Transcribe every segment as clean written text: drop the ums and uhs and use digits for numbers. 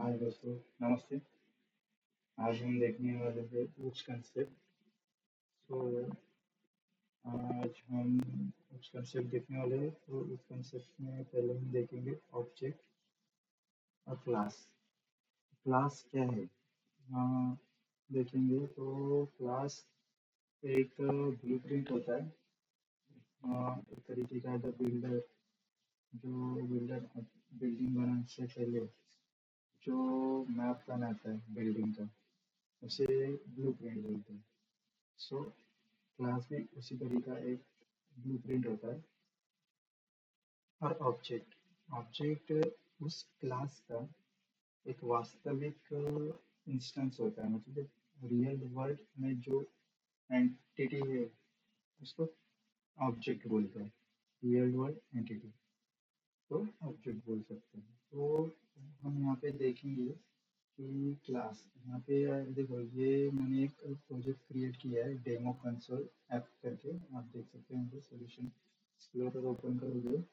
हाय दोस्तों, नमस्ते। आज हम देखने वाले हैं ऊप्स कंसेप्ट। तो आज हम ऊप्स कंसेप्ट देखने वाले हैं। तो उस कंसेप्ट में पहले हम देखेंगे ऑब्जेक्ट और क्लास। क्लास क्या है? हाँ, देखेंगे तो क्लास एक ब्लूप्रिंट होता है। एक तरीके का द बिल्डर, जो बिल्डर बिल्डिंग बनाने से पहले जो मैप बनाता है बिल्डिंग का, उसे ब्लूप्रिंट बोलते हैं। सो क्लास भी उसी तरह का एक ब्लूप्रिंट होता है। और ऑब्जेक्ट ऑब्जेक्ट उस क्लास का एक वास्तविक इंस्टेंस होता है, मतलब रियल वर्ल्ड में जो एंटिटी है उसको ऑब्जेक्ट बोलते हैं। रियल वर्ल्ड एंटिटी तो ऑब्जेक्ट बोल सकते हैं। तो हम यहाँ पे देखेंगे कि क्लास यहाँ पे देखो, ये मैंने एक प्रोजेक्ट क्रिएट किया है डेमो कंसोल ऐप करके। आप देख सकते हैं सोल्यूशन एक्सप्लोरर ओपन करोगे।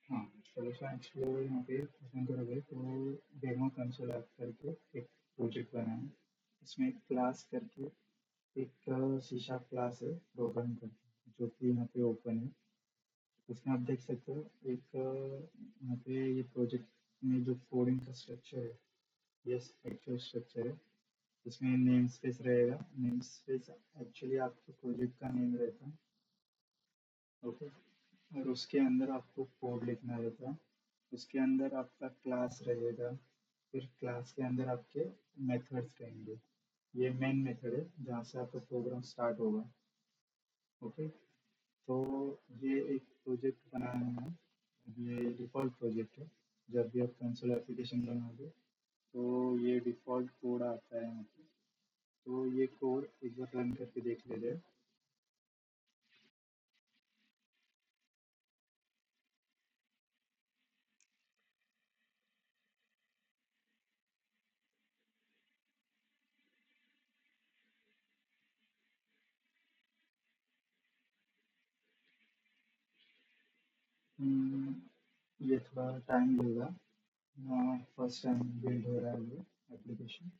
हाँ, सोल्यूशन एक्सप्लोरर यहाँ पे ओपन करोगे तो डेमो कंसोल ऐप करके एक प्रोजेक्ट बना है। इसमें क्लास करके एक शीशा क्लास है प्रोग्राम का, जो कि यहाँ पे ओपन है। इसमें आप देख सकते हो एक यहाँ पे ये प्रोजेक्ट में जो कोडिंग का स्ट्रक्चर है, ये एक्चुअल स्ट्रक्चर है। इसमें नेम स्पेस रहेगा। नेम स्पेस एक्चुअली आपके प्रोजेक्ट का नेम रहता है। ओके। और उसके अंदर आपको कोड लिखना रहता है। उसके अंदर आपका क्लास रहेगा। फिर क्लास के अंदर आपके मेथड्स रहेंगे। ये मेन मेथड है जहाँ से आपका प्रोग्राम स्टार्ट होगा। ओके। तो ये एक प्रोजेक्ट बनाना है। ये डिफ़ॉल्ट प्रोजेक्ट है। जब भी आप कंसोल एप्लीकेशन बनाओगे तो ये डिफ़ॉल्ट कोड आता है यहाँ पे। तो ये कोड एक बार रन करके देख लेते हैं। हम्म, ये थोड़ा टाइम लेगा। फर्स्ट टाइम बिल्ड हो रहा है ये एप्लीकेशन।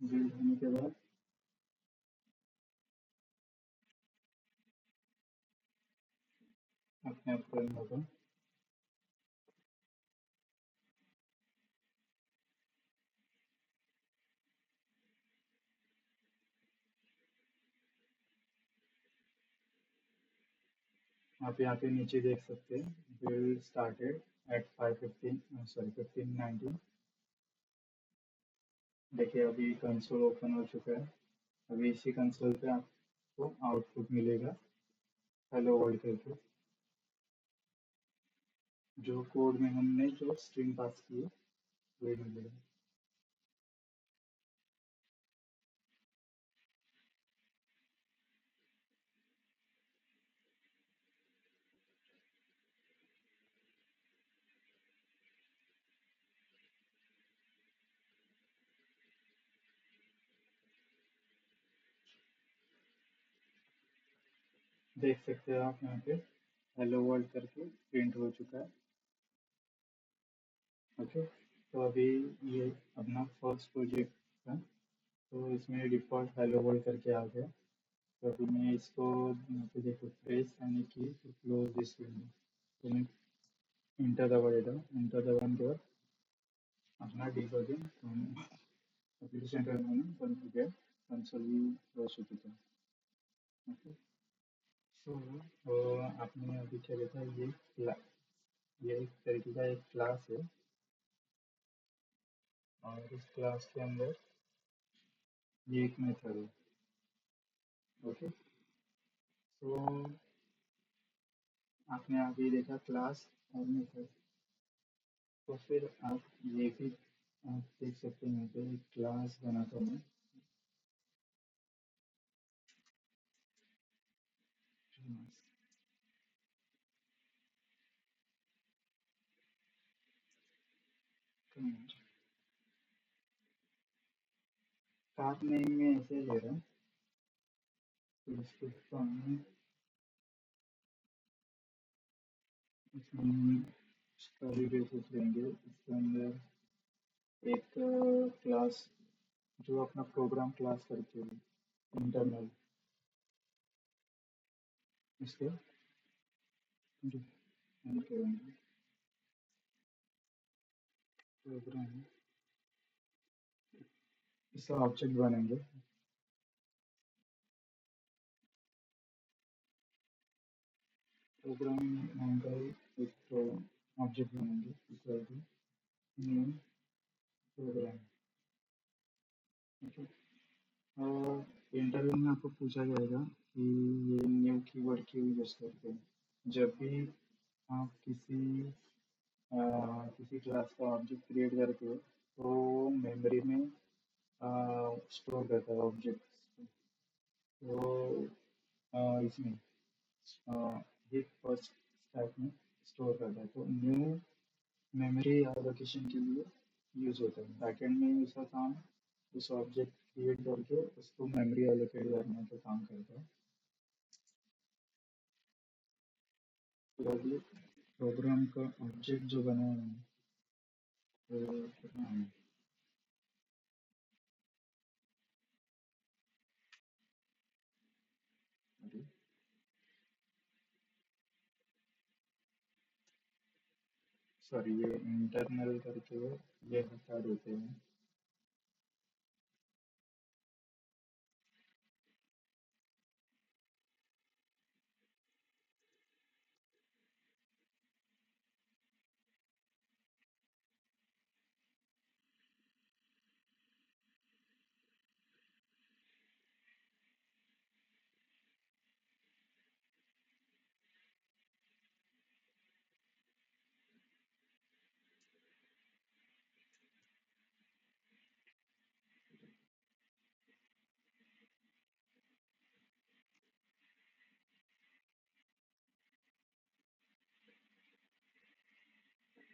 बिल्ड होने के बाद अपने आप रन होगा। आप यहाँ पे नीचे देख सकते हैं बिल्ड स्टार्टेड एट 5:15, सॉरी 15:19। देखिए अभी कंसोल ओपन हो चुका है। अभी इसी कंसोल पे आपको आउटपुट मिलेगा हेलो वर्ल्ड करके। जो कोड में हमने जो स्ट्रिंग पास की है वही मिलेगा। देख सकते हैं आप यहाँ पे हेलो वर्ल्ड करके प्रिंट हो चुका है। ओके। तो अभी ये अपना फर्स्ट प्रोजेक्ट था। तो इसमें डिफ़ॉल्ट हेलो वर्ल्ड करके आ गया। तो अभी मैं इसको यहाँ पे देखो प्रेस यानी कि तो क्लोज दिस विंडो। तो मैं इंटर दबा देता हूँ। इंटर दबाने के बाद अपना डिबगिंग एप्लीकेशन रन होना बंद हो गया। कंसोल भी क्रॉस हो चुका है। ओके। सो आपने अभी क्या देखा, ये एक तरीके का एक क्लास है। और इस क्लास के अंदर ये एक मेथड है। ओके। सो आपने अभी देखा क्लास और मेथड। तो फिर आप ये भी आप देख सकते हैं कि एक क्लास बनाता हूँ। क्लास कमांड कार नेम में ऐसे ले रहा हूँ, तो इसके सामने इसमें स्टोरी बेसिस लेंगे। इसके अंदर एक क्लास जो अपना प्रोग्राम क्लास करते हैं इंटरनल, इसको डिफाइन करेंगे। प्रोग्राम इसका ऑब्जेक्ट बनेंगे। प्रोग्राम नाम का एक ऑब्जेक्ट बनेंगे equal to new program. Okay, और इंटरव्यू में आपको पूछा जाएगा कि ये न्यू कीवर्ड क्यों यूज करते हैं। जब भी आप किसी क्लास का ऑब्जेक्ट क्रिएट करते हो तो मेमोरी में स्टोर करता है ऑब्जेक्ट। तो इसमें ये फर्स्ट स्टैक में स्टोर करता है, तो न्यू मेमोरी एलोकेशन के लिए यूज होता है। बैकएंड में उसका काम उस ऑब्जेक्ट क्रिएट करके उसको मेमोरी एलोकेट करने का काम करता है। फिर अभी प्रोग्राम का ऑब्जेक्ट जो बना है वो सॉरी, ये इंटरनल करके ये हटा देते हैं।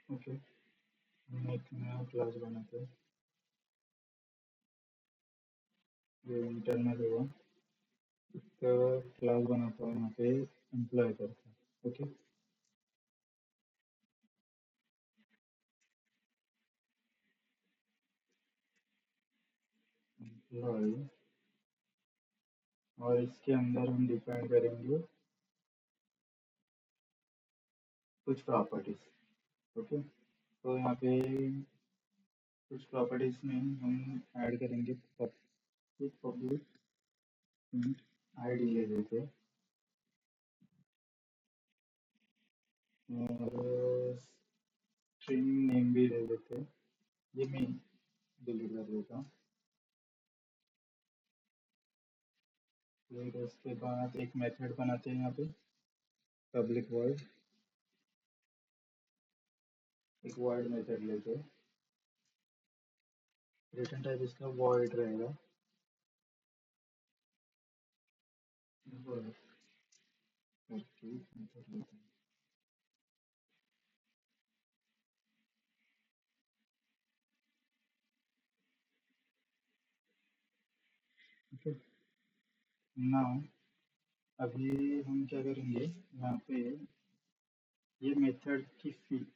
ओके, हम एक नया क्लास बनाते हैं। ये इंटरनल हुआ, इसका क्लास बनाता है यहाँ पे एम्प्लॉय करके। ओके, एम्प्लॉय, और इसके अंदर हम डिफाइन करेंगे कुछ प्रॉपर्टीज। ओके, तो यहाँ पे कुछ प्रॉपर्टीज में हम ऐड करेंगे पब्लिक आईडी ले लेते हैं, और स्ट्रिंग नेम भी ले लेते हैं। ये मैं डिलीट कर देता हूँ। फिर उसके बाद एक मेथड बनाते हैं यहाँ पे पब्लिक वॉइड, एक वॉइड मेथड लेते हैं। रिटर्न टाइप इसका वॉइड रहेगा। void करके मेथड लेते हैं। ओके, नाउ अभी हम क्या करेंगे, यहाँ पे ये मेथड की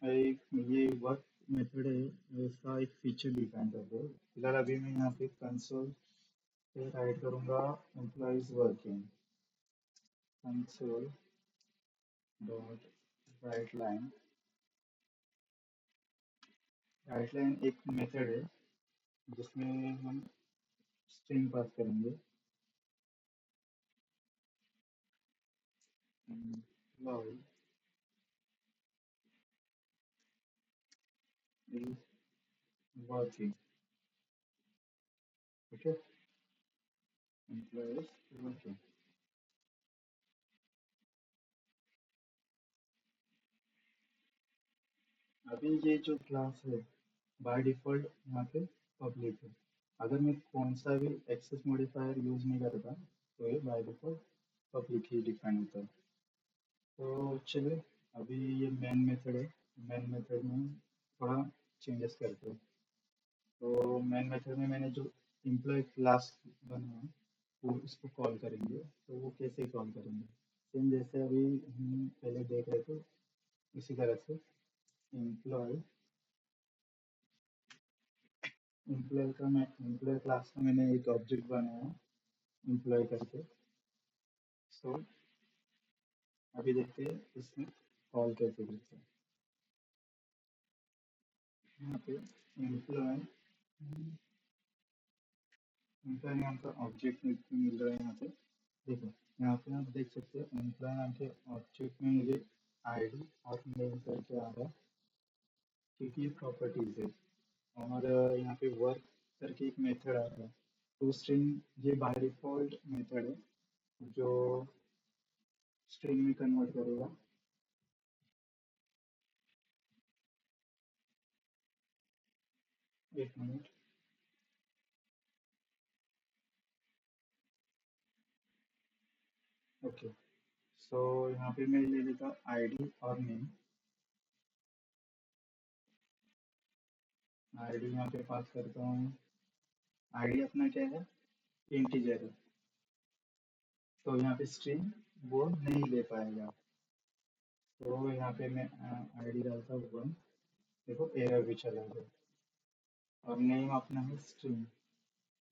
एक ये वर्क मेथड है, इसका एक फीचर डिफाइन कर दो। फिलहाल अभी मैं यहाँ पे कंसोल पे राइट करूँगा employees working, console dot write line. Write line एक मेथड है जिसमें हम स्ट्रिंग पास करेंगे। Employee is working. Okay, employee is working. अभी ये जो क्लास है बाय डिफॉल्ट यहाँ पे पब्लिक है। अगर मैं कौन सा भी एक्सेस मॉडिफायर यूज नहीं करता तो ये by default public he define होता है। तो चलिए, अभी ये मेन मेथड है, मेन मेथड में थोड़ा चेंजेस करते हैं। तो मेन मेथड में मैंने जो एम्प्लॉय क्लास बना है, वो इसको कॉल करेंगे। तो वो कैसे कॉल करेंगे, सेम जैसे अभी हम पहले देख रहे थे इसी तरह से। एम्प्लॉय एम्प्लॉय क्लास का मैंने एक ऑब्जेक्ट बनाया एम्प्लॉय करके। सो अभी देखते हैं इसमें कॉल कैसे करते हैं। यहाँ पे एम्प्लॉय एम्प्लॉय नाम का ऑब्जेक्ट मिल रहा है यहाँ पे। देखो यहाँ पे आप देख सकते हो एम्प्लॉय नाम के ऑब्जेक्ट में मुझे आईडी और नेम करके आ रहा है, क्योंकि ये प्रॉपर्टीज है। और यहाँ पे वर्क करके एक मेथड आ रहा है। तो स्ट्रिंग ये बाय डिफॉल्ट मेथड है जो स्ट्रिंग में कन्वर्ट करेगा। एक मिनट। ओके, सो यहाँ पे मैं ले लेता हूँ आईडी और नेम। आईडी यहाँ पे पास करता हूँ। आईडी अपना क्या है, इंटीजर है, तो यहाँ पे स्ट्रिंग वो नहीं ले पाएगा। तो यहाँ पे मैं आईडी डालता हूँ 1। देखो एरर भी चला गया। और नेम अपना है स्ट्रिंग।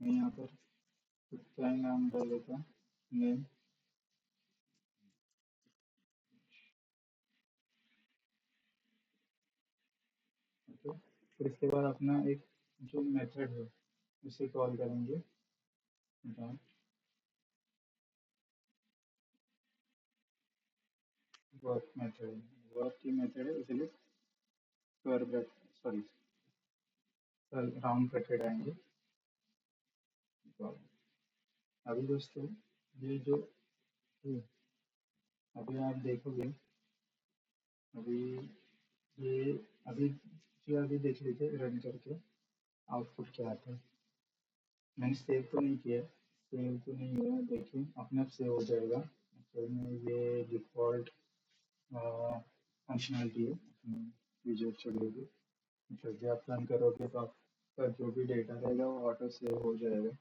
मैं यहाँ पर खुद का ही नाम डाल देता हूँ, नेम। ओके, फिर इसके बाद अपना एक जो मेथड है उसे कॉल करेंगे। वर्क मेथड, वर्क की मेथड है इसलिए square bracket sorry round bracket आएंगे। तो अभी दोस्तों ये जो ये, अभी आप देखोगे अभी ये अभी जो अभी देख लीजिए रन करके आउटपुट क्या आता है। मैंने सेव तो नहीं किया, सेव तो नहीं हुआ, देखिए अपने आप सेव हो जाएगा। तो में ये डिफ़ॉल्ट फंक्शनलिटी है, विजुअल स्टूडियो की। जब भी आप रन करोगे तो आपका जो भी डेटा रहेगा वो ऑटो सेव हो जाएगा,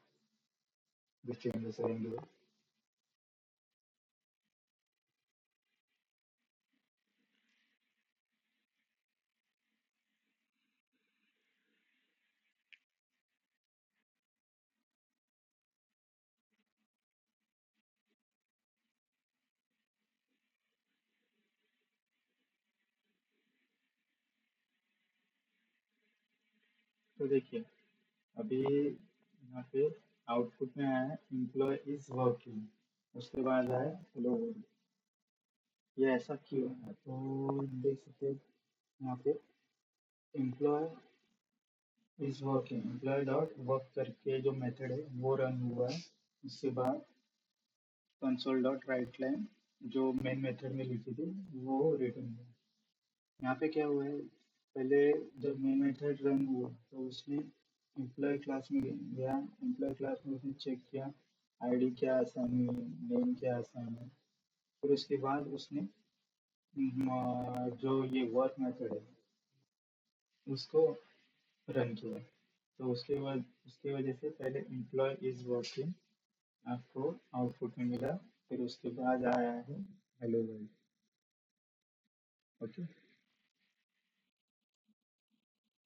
जो चेंजेस रहेंगे। तो देखिए अभी यहाँ पे आउटपुट में आया है एम्प्लॉय इज वर्किंग, उसके बाद आया हेलो वर्ल्ड। ये ऐसा क्यों है, तो देख सकते हैं यहाँ पे employee is working, employee dot work करके जो मेथड है वो रन हुआ है। उसके बाद कंसोल डॉट राइट लाइन जो मेन मेथड में लिखी थी वो रिटर्न हुआ। यहाँ पे क्या हुआ है, पहले जब मेन मेथड रन हुआ तो उसने एम्प्लॉय क्लास में गया, एम्प्लॉय क्लास में उसने चेक किया आईडी क्या असाइन हुई है, नेम क्या असाइन है। फिर उसके बाद उसने जो ये वर्क मेथड है उसको रन किया। तो उसके वजह से पहले एम्प्लॉय इज वर्किंग आपको आउटपुट में मिला, फिर उसके बाद आया है हेलो वर्ल्ड। ओके,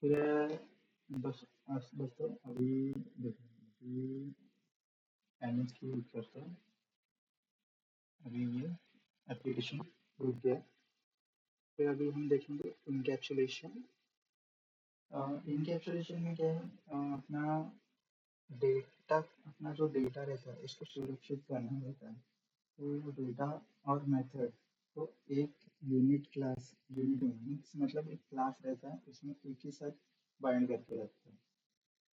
फिर बस बस तो अभी देखो अभी एमएस की यूज करता है। अभी ये एप्लीकेशन रुक गया। फिर अभी हम देखेंगे इनकैप्सुलेशन। इनकैप्सुलेशन में क्या है, अपना डेटा, अपना जो डेटा रहता है उसको सुरक्षित करना रहता है। तो डेटा और मेथड को एक यूनिट में मतलब एक क्लास रहता है उसमें एक ही साथ बाइंड करके रखता है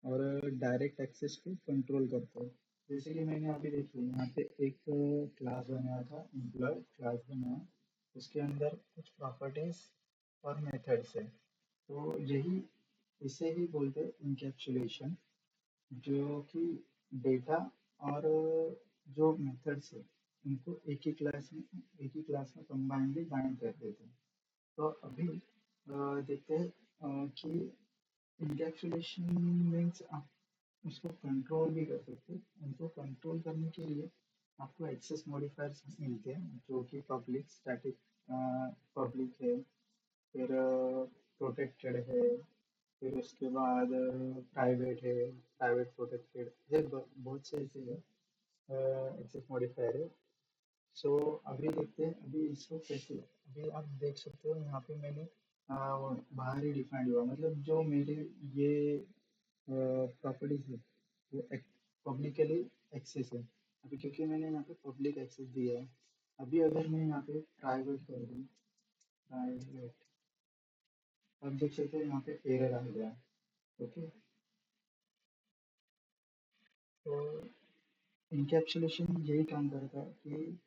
और डायरेक्ट एक्सेस को कंट्रोल करता है। जैसे कि मैंने अभी देखिए यहाँ पे एक क्लास बनाया था, एम्प्लॉय क्लास बनाया, उसके अंदर कुछ प्रॉपर्टीज और मेथड्स है। तो यही इसे ही बोलते हैं इनकैप्सुलेशन, जो कि डेटा और जो मेथड्स है उनको एक ही क्लास में कंबाइनली बाइंड कर देते हैं। तो अभी देखते हैं कि इनकैप्सुलेशन मीन्स उसको कंट्रोल भी कर सकते हैं। उनको कंट्रोल करने के लिए आपको एक्सेस मॉडिफायर्स मिलते हैं जो कि पब्लिक स्टैटिक पब्लिक है, फिर प्रोटेक्टेड है, फिर उसके बाद प्राइवेट है, प्राइवेट प्रोटेक्टेड है, बहुत से ऐसे है एक्सेस मॉडिफायर है। सो अभी देखते हैं अभी इसको कैसे। अभी आप देख सकते हो यहाँ पे मैंने बाहर ही डिफाइंड हुआ, मतलब जो मेरे ये प्रॉपर्टीज है वो पब्लिकली एक्सेस है। अभी क्योंकि मैंने यहाँ पे पब्लिक एक्सेस दिया है। अभी अगर मैं यहाँ पे प्राइवेट कर दूँ, प्राइवेट, अब देख सकते हो यहाँ पे एरर आ गया। ओके, तो इनकैप्सुलेशन यही काम करता है कि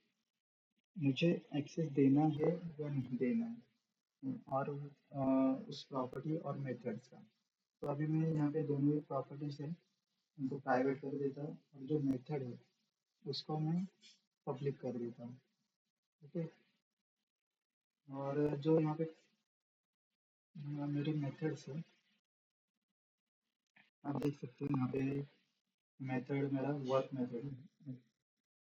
मुझे एक्सेस देना है या नहीं देना है, और उस प्रॉपर्टी और मेथड्स का। तो अभी मैं यहाँ पे दोनों ही प्रॉपर्टीज है उनको प्राइवेट कर देता हूँ, और जो मेथड है उसको मैं पब्लिक कर देता हूँ। ओके, और जो यहाँ पे मेरे मेथड्स है, आप देख सकते हो यहाँ पे मेथड मेरा वर्क मेथड है।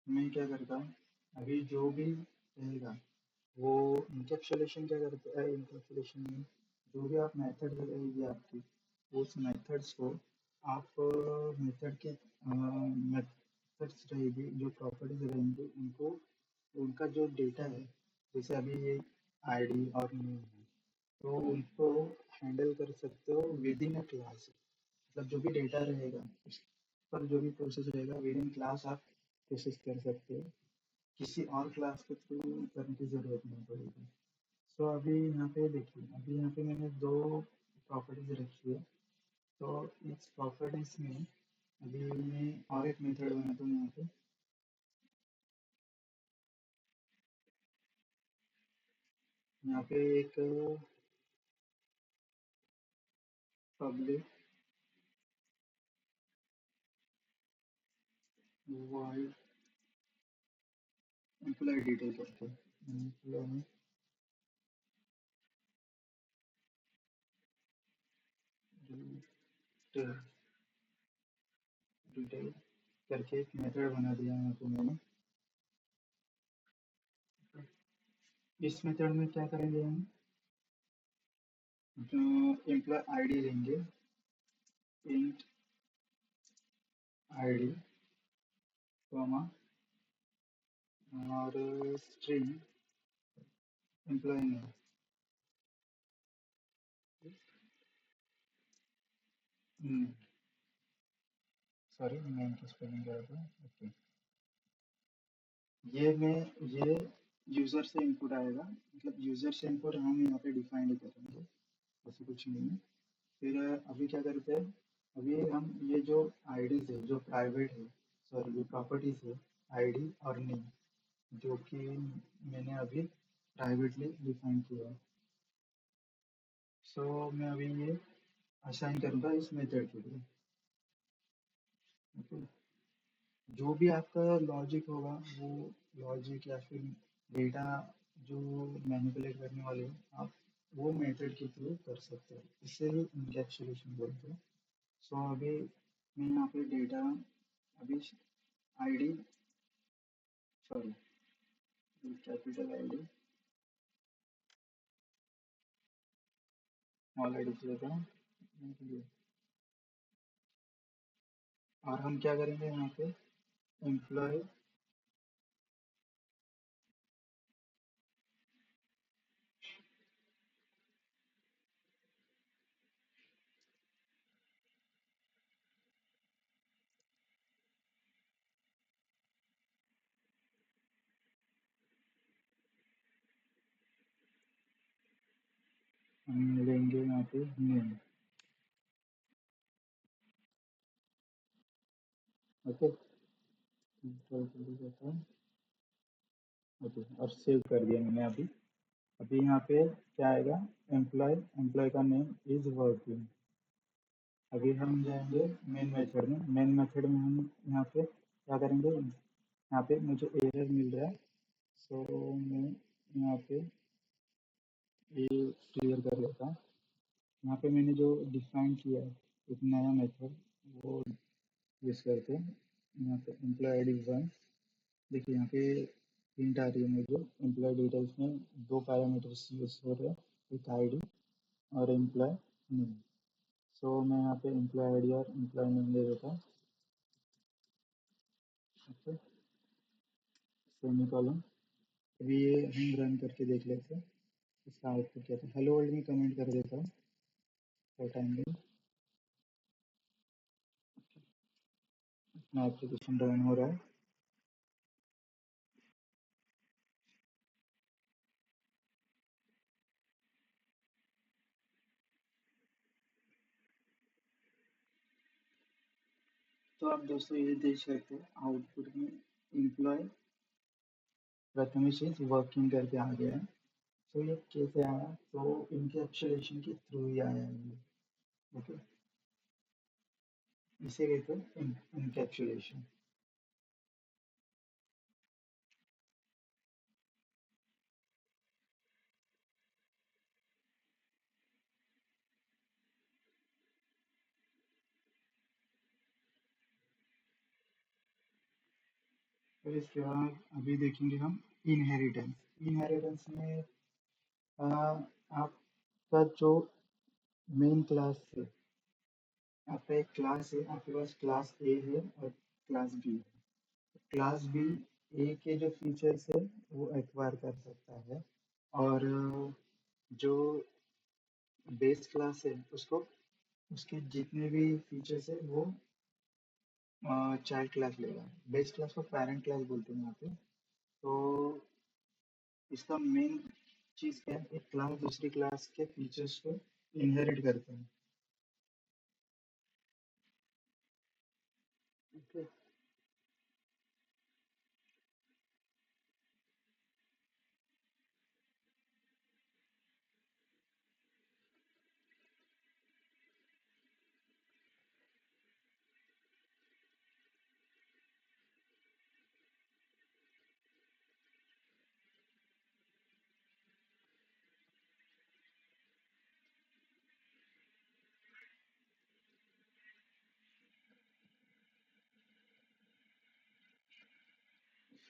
मैं क्या करता हूँ, अभी जो भी रहेगा वो इंकैप्सुलेशन क्या करता है, इंकैप्सुलेशन में जो भी आप मेथड रहेगी आपकी, उस मेथड्स को आप मेथड के मेथड्स रहेगी, जो प्रॉपर्टीज रहेंगी उनको, उनका जो डेटा है, जैसे अभी ये आईडी और नेम है, तो उनको हैंडल कर सकते हो विद इन अ क्लास। मतलब जो भी डेटा रहेगा उस पर जो भी प्रोसेस रहेगा विद इन क्लास आप प्रोसेस कर सकते हो, किसी और क्लास के थ्रू करने की ज़रूरत नहीं पड़ेगी। सो अभी यहाँ पे देखिए, अभी यहाँ पे मैंने दो प्रॉपर्टीज रखी है। तो इस प्रॉपर्टीज में अभी मैं और एक मेथड बनाता हूँ यहाँ पे। यहाँ पे एक पब्लिक वर्ल्ड एम्प्लॉय डिटेल करते हैं, एम्प्लॉय डिटेल करके एक मेथड बना दिया यहाँ पे मैंने। इस मेथड में क्या करेंगे हम, जो एम्प्लॉय आईडी लेंगे, इंट आईडी कॉमा और string employee name. Sorry, name की स्पेलिंग क्या था। ओके, ये मैं ये यूजर से इनपुट आएगा, मतलब यूजर से इनपुट हम यहाँ पे डिफाइन ही करेंगे, ऐसे कुछ नहीं है। फिर अभी क्या करते हैं, अभी हम ये जो आईडीज है जो प्राइवेट है, सॉरी जो प्रॉपर्टीज है, आईडी और नेम, जो कि मैंने अभी प्राइवेटली डिफाइन किया है। सो मैं अभी ये असाइन करूँगा इस मेथड के लिए। ओके, जो भी आपका लॉजिक होगा वो लॉजिक या फिर डेटा जो मैनिपुलेट करने वाले हो आप, वो मेथड के थ्रू कर सकते हो, इसे ही इनकैप्सुलेशन बोलते हैं। सो अभी मैं यहाँ पे डेटा, अभी ID, sorry capital ID, small ID से लेता हूँ। और हम क्या करेंगे यहाँ पे, एम्प्लॉय हम लेंगे यहाँ पे नेम। ओके, कंट्रोल कर देता हूँ। ओके, और सेव कर दिया मैंने अभी। अभी यहाँ पे क्या आएगा, एम्प्लॉय, एम्प्लॉय का नेम इज वर्किंग। अभी हम जाएंगे मेन मेथड में, मेन मेथड में हम यहाँ पे क्या करेंगे, यहाँ पे मुझे एरर मिल रहा है, सो मैं यहाँ पे ये क्लियर कर लेता हूँ। यहाँ पे मैंने जो डिफाइन किया है एक नया मेथड, वो यूज करते हैं। यहाँ पे एम्प्लॉय आईडी 1, देखिए यहाँ पे हिंट आ रही है मुझे, एम्प्लॉय डिटेल्स में दो पैरामीटर्स यूज हो रहे हैं, एक आईडी और एम्प्लॉय नेम। सो मैं यहाँ पे एम्प्लॉय आईडी और एम्प्लॉय नेम दे देता हूँ। Okay, semicolon. अभी ये हम रन करके देख लेते हैं इसका आउटपुट क्या था। हेलो वर्ल्ड में कमेंट कर देता हूँ फॉर टाइम बिंग। अपना एप्लीकेशन रन हो रहा है। तो आप दोस्तों ये देख सकते हैं आउटपुट में एम्प्लॉय प्रथमेश इज वर्किंग करके आ गया है। तो ये कैसे आया, तो इनकैप्सुलेशन के थ्रू ही आया है ये। ओके, इसे कहते हैं इनकैप्सुलेशन। फिर इसके बाद अभी देखेंगे हम इनहेरिटेंस। इनहेरिटेंस में आपका जो मेन क्लास है, आपका एक क्लास है, आपके पास क्लास ए है और क्लास बी है। क्लास बी ए के जो फीचर्स है वो एक्वायर कर सकता है, और जो बेस क्लास है उसको उसके जितने भी फीचर्स है वो चाइल्ड क्लास लेगा। बेस क्लास को पेरेंट क्लास बोलते हैं यहाँ पे। तो इसका मेन चीज क्या है, एक क्लास दूसरी क्लास के फीचर्स को इनहेरिट करते हैं। ओके,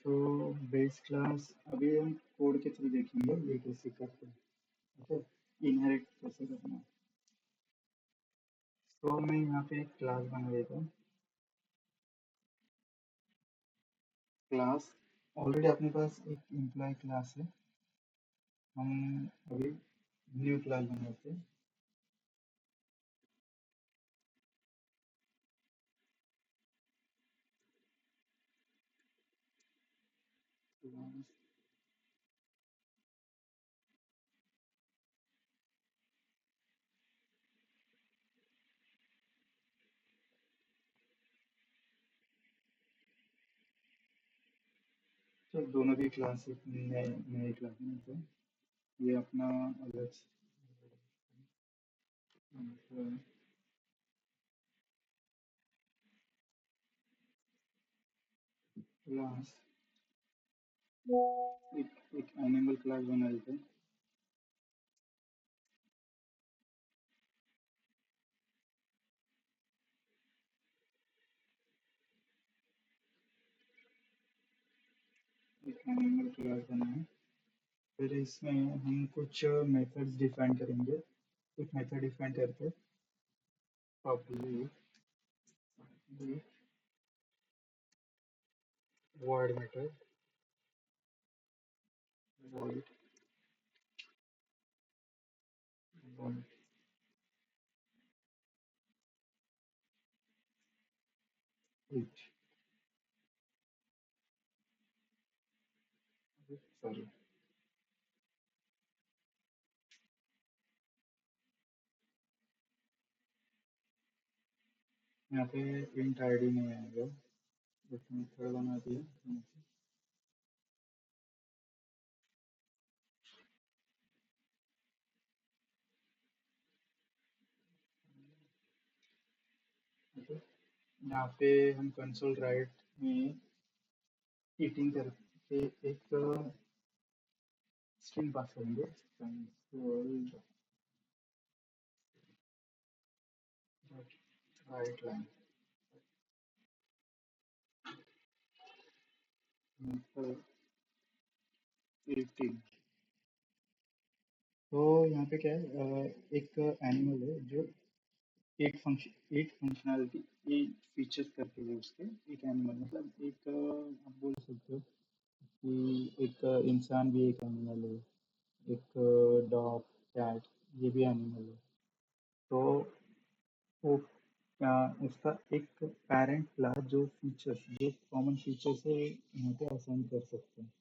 तो बेस क्लास अभी हम कोड के थ्रू देखेंगे ये कैसे करते हैं। ओके, इनहेरिट कैसे करना है। तो मैं यहाँ पे एक क्लास बना देता हूँ। क्लास ऑलरेडी अपने पास एक एम्प्लॉय क्लास है, हम अभी न्यू क्लास बनाते हैं। क्लास तो दोनों भी क्लास एक नए नए क्लास में होते हैं। ये अपना अलग क्लास, एक एनिमल क्लास बना देते हैं। एक एनिमल क्लास बना है। फिर इसमें हम कुछ मेथड्स डिफाइन करेंगे। एक मेथड डिफाइन करते हैं public void method void void each, sorry, यहाँ पे इंट आईडी नहीं आएगा, एक मेथड बना दिया। ओके, यहाँ पे हम कंसोल राइट में ईटिंग करके एक स्ट्रिंग पास करेंगे, कंसोल राइट लाइन। मतलब 18। तो यहाँ पे क्या है, एक एनिमल है जो एट फंक्शनैलिटी, एट फीचर्स करके है उसके। एक एनिमल मतलब एक, आप बोल सकते हो कि एक इंसान भी एक एनिमल है, एक डॉग, कैट, ये भी एनिमल है। तो वो उसका एक पेरेंट क्लास जो फीचर्स, जो कॉमन फीचर्स है यहाँ पे असाइन कर सकते हैं।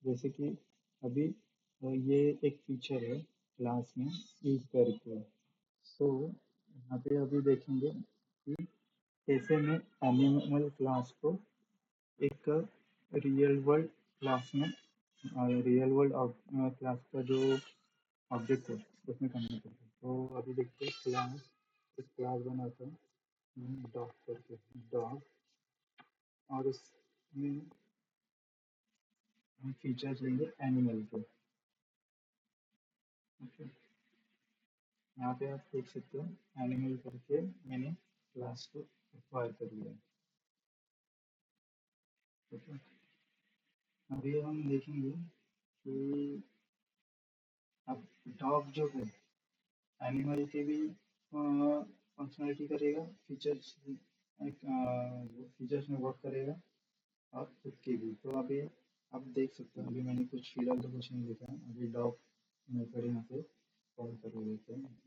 जैसे कि अभी ये एक फीचर है क्लास में यूज करके। सो यहाँ पे अभी देखेंगे कि कैसे मैं एनिमल क्लास को एक रियल वर्ल्ड क्लास में, रियल वर्ल्ड क्लास का जो ऑब्जेक्ट है उसमें कन्वर्ट करते हैं। तो अभी देखते हैं क्लास, एक क्लास बनाते हैं डॉग करके, डॉग, और उसमें हम फीचर्स लेंगे एनिमल के। ओके, यहाँ पे आप देख सकते हो एनिमल करके मैंने क्लास को एक्वायर कर लिया है। ठीक है, अभी हम देखेंगे कि अब डॉग जो है एनिमल के भी फंक्शनलिटी करेगा, फीचर्स, फीचर्स में वर्क करेगा, और खुद की भी। तो अभी आप देख सकते हो, अभी मैंने कुछ फिलहाल तो कुछ नहीं लिखा है। अभी डॉग मेथड यहाँ पे कॉल कर देते हैं।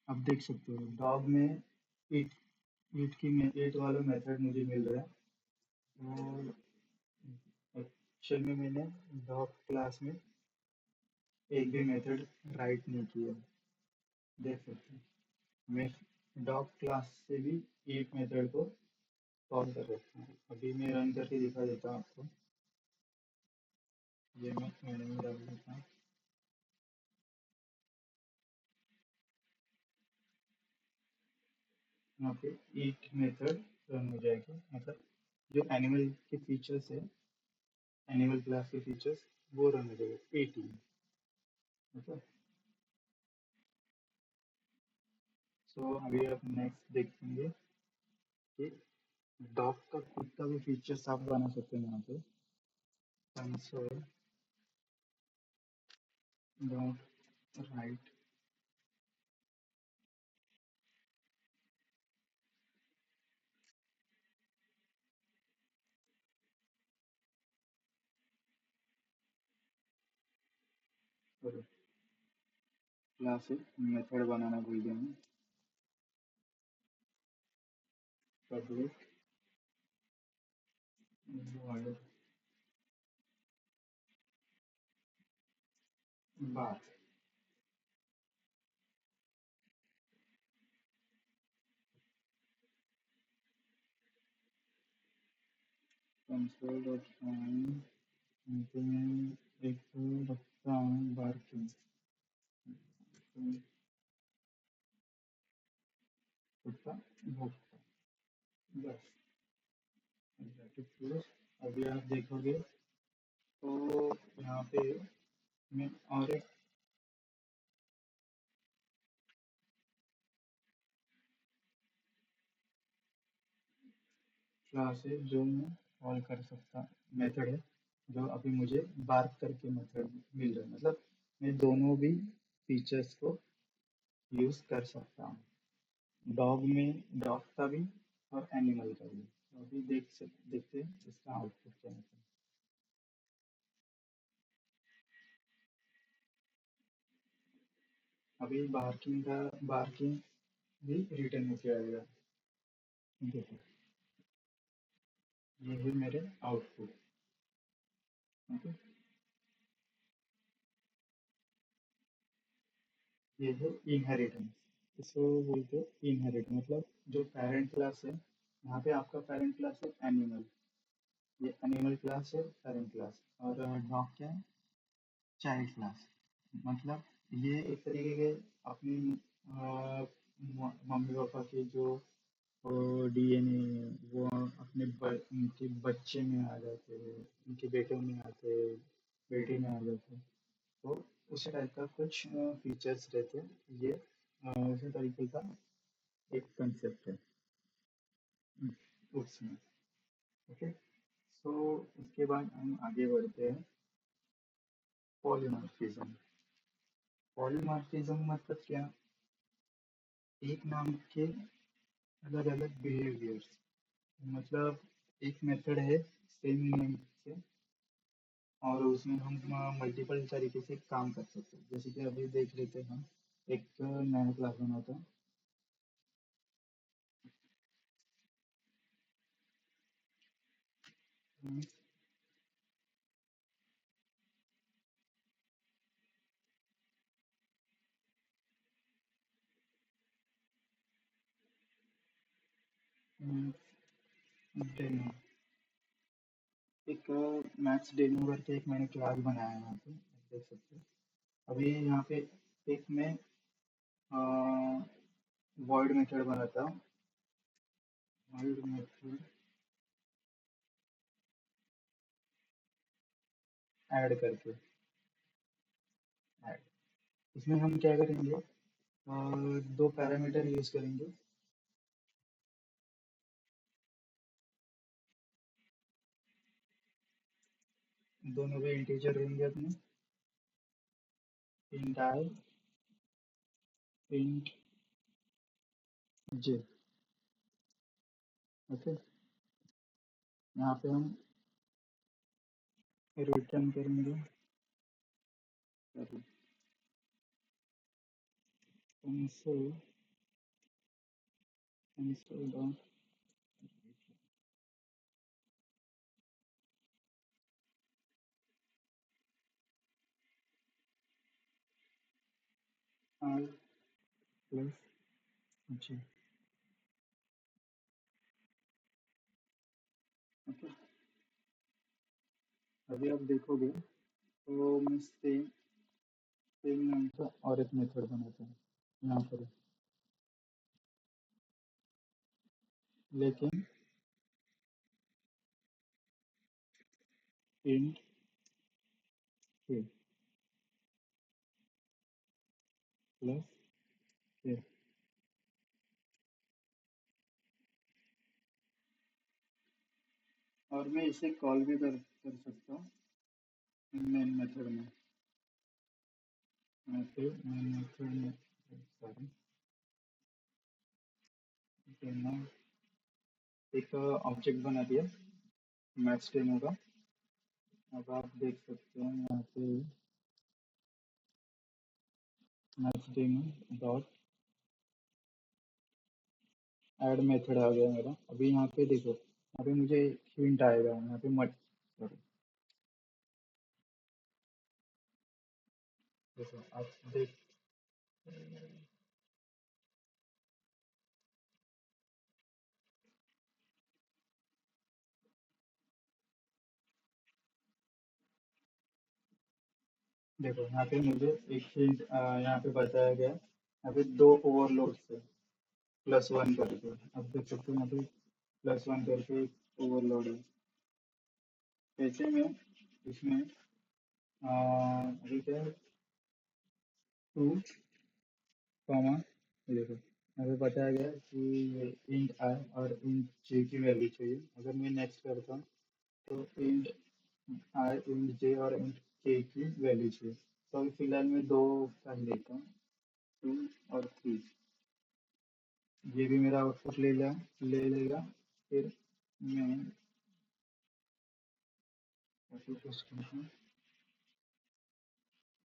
अब देख सकते हो डॉग में ईट, ईट की में ईट वाला मेथड मुझे मिल रहा है। और एक्चुअल में मैंने डॉग क्लास में एक भी मेथड राइट नहीं किया, देख सकते हैं। मैं डॉग क्लास से भी ईट मेथड को कॉल कर सकता हूँ। अभी मैं रन करके दिखा देता हूँ आपको। ये मैंने डाल देता हूँ। यहाँ पे ईट मेथड रन हो जाएगी, मतलब जो एनिमल के फीचर्स है, एनिमल क्लास के फीचर्स, वो रन हो जाएगा 18। मतलब सो अभी आप नेक्स्ट देखेंगे कि डॉग का खुद का भी फीचर्स आप बना सकते हैं। यहाँ पे console dot write class method बनाना भूल गया मैं। पब्लिक वॉइड बात, कंसोल डॉट फाइंड, एक रखता हूँ बार्किंग, कुत्ता भौंकता, बस एग्जैक्टिव क्लोज। अभी आप देखोगे तो यहाँ पे मैं और एक क्लास है जो मैं कॉल कर सकता, मेथड है जो अभी मुझे बार्क करके मेथड मिल रहा है। मतलब मैं दोनों भी फीचर्स को यूज कर सकता हूँ, डॉग में डॉग का भी और एनिमल का भी। तो अभी देखते हैं इसका आउटपुट क्या है। अभी बार्किंग भी रिटर्न होके आएगा। देखो ये है मेरे आउटपुट। ओके, ये है इनहेरिटेंस, इसको बोलते हो इनहेरिट। मतलब जो पेरेंट क्लास है, यहाँ पे आपका पेरेंट क्लास है एनिमल, ये एनिमल क्लास है पेरेंट क्लास, और डॉग क्या है, चाइल्ड क्लास। मतलब ये एक तरीके के अपनी मम्मी पापा के जो डीएनए, वो अपने उनके बच्चे में आ जाते हैं, उनके बेटों में आते हैं, बेटी में आ जाते हैं। तो उसी टाइप का कुछ फीचर्स रहते हैं। ये उसी तरीके का एक कंसेप्ट है उसमें। ओके, सो उसके बाद हम आगे बढ़ते हैं। पॉलीमॉर्फिज्म। पॉलीमॉर्फिज्म मतलब क्या? एक नाम के अलग अलग बिहेवियर्स, मतलब एक मेथड है सेम नेम से, और उसमें हम मल्टीपल तरीके से काम कर सकते हैं। जैसे कि अभी देख लेते हैं हम, एक नया क्लास बनाते हैं। हम्म, हम्म, डेमो, एक मैथ्स डेमो करके एक मैंने क्लास बनाया है यहाँ पे, आप देख सकते हो। अभी यहाँ पे एक मैं वॉइड मेथड बनाता हूँ। वॉइड मेथड ऐड करके, ऐड, इसमें हम क्या करेंगे, दो पैरामीटर यूज करेंगे। दोनों भी इंटीजर रहेंगे अपने, int I, int J. Okay, यहाँ पे हम रिटर्न करेंगे console, console dot I plus J. Okay, अभी आप देखोगे तो मैं सेम सेम नाम का और एक मेथड बनाता हूँ यहाँ पर, लेकिन इंट के प्लस के, और मैं इसे कॉल भी कर सकता हूँ मेन मेथड में। मैं फिर मेन मेथड में, सॉरी, मैंने एक ऑब्जेक्ट बना दिया मैथ्स डेमो का। अब आप देख सकते हैं यहाँ पे maths demo dot add method आ गया मेरा। अभी यहाँ पे देखो, यहाँ पे मुझे हिंट आएगा यहाँ पे मत, सॉरी, देखो आप देख, देखो यहाँ पे मुझे एक हिंट यहाँ पे बताया गया है, यहाँ पे दो ओवरलोड से प्लस वन करके, आप देख सकते हो यहाँ पे प्लस वन करके एक ओवरलोड है। ऐसे में इसमें अभी क्या है, टू कॉमा, ये देखो यहाँ पे बताया गया है कि ये इंट आई और इंट जे की वैल्यू चाहिए। अगर मैं नेक्स्ट करता हूँ तो इंट आई, इंट जे और इंट के की वैल्यू चाहिए। तो अभी फिलहाल मैं दो का ही लेता हूँ, टू और थ्री। ये भी मेरा आउटपुट ले लेगा। फिर मैं ऐसे कुछ करता हूँ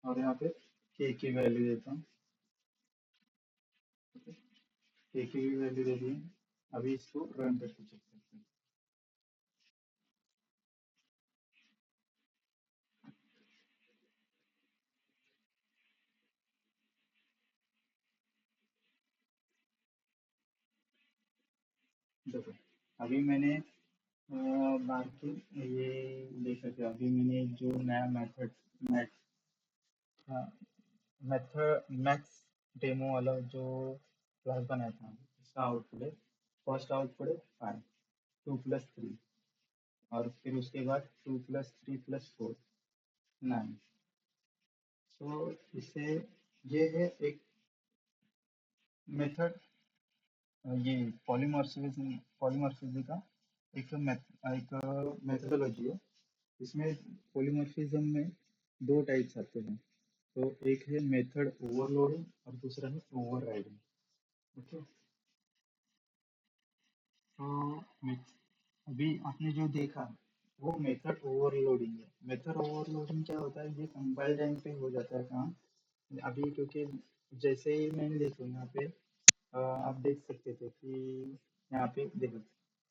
और यहाँ पे के की वैल्यू देता हूँ। के की भी वैल्यू दे दी। अभी इसको रन करके चेक करते हैं। देखो अभी मैंने बाकी ये देख सकते हो, अभी मैंने जो नया method math method maths demo वाला जो क्लास बनाया था, इसका आउटपुट है, फर्स्ट आउटपुट है 5। 2 + 3, और फिर उसके बाद 2 + 3 + 4, 9। तो इसे, ये है एक मेथड, ये पॉलीमॉर्फिज्म का एक मेथोडोलॉजी है। इसमें पॉलीमॉर्फिज्म में दो टाइप्स आते हैं। तो एक है मेथड ओवरलोडिंग और दूसरा है ओवरराइडिंग। ओके। तो अभी आपने जो देखा वो मेथड ओवरलोडिंग है। मेथड ओवरलोडिंग क्या होता है, ये कंपाइल टाइम पे हो जाता है काम। अभी क्योंकि जैसे ही मैंने देखो यहाँ पे, आप देख सकते थे कि यहाँ पे देखो,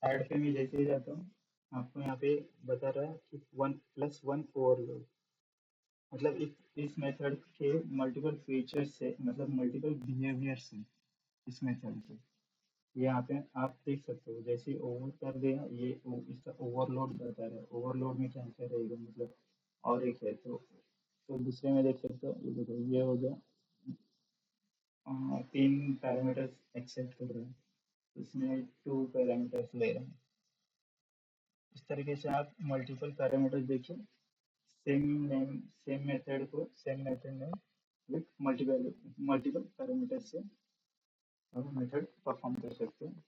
ऐड पे मैं जैसे ही जाता हूँ, आपको यहाँ पे बता रहा है कि 1+1 ओवरलोड। मतलब इस मेथड के मल्टीपल फीचर्स से, मतलब मल्टीपल बिहेवियर से इस मेथड के, ये यहाँ पे आप देख सकते हो। जैसे ओवर कर दिया ये इसका ओवरलोड बता रहा है। ओवरलोड में क्या क्या रहेगा, मतलब और एक है तो दूसरे में देख सकते हो। ये देखो, ये हो गया, 3 पैरामीटर्स एक्सेप्ट कर रहे हैं, इसमें 2 पैरामीटर्स ले रहे हैं। इस तरीके से आप मल्टीपल पैरामीटर्स देखिए, सेम मेथड में विथ मल्टीपल मल्टीपल पैरामीटर्स से हम मेथड परफॉर्म कर सकते हैं।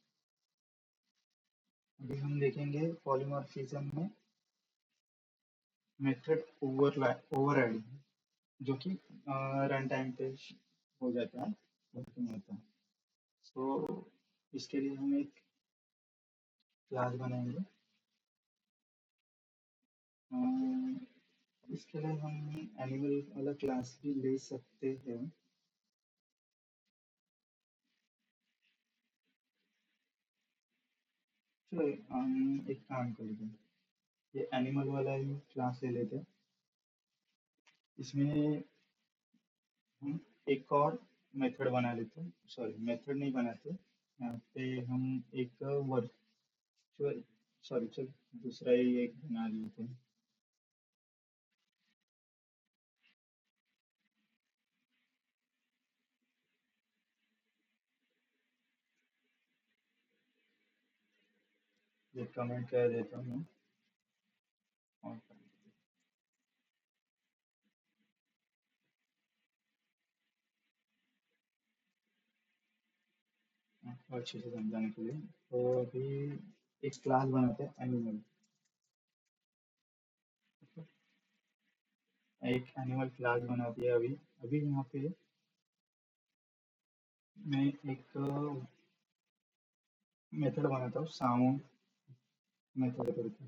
अभी हम देखेंगे पॉलीमॉर्फिज्म में मेथड ओवरराइडिंग, जो कि रन टाइम पे हो जाता है, वर्किंग होता है। तो इसके लिए हम एक क्लास बनाएंगे। अम, इसके लिए हम एनिमल वाला क्लास भी ले सकते हैं। चलो हम एक काम करते हैं, ये एनिमल वाला ही क्लास ले लेते हैं। इसमें हम एक और मेथड बना लेते हैं, सॉरी मेथड नहीं बनाते, यहाँ पे हम एक वर्चुअल, सॉरी चल दूसरा ही एक बना लेते हैं। ये कमेंट कर देता हूँ मैं, और आपको अच्छे से समझाने के लिए। तो अभी एक क्लास बनाते हैं एनिमल। एक एनिमल क्लास बना दिया अभी। अभी यहाँ पे मैं एक मेथड बनाता हूँ, साउंड मेथड करके,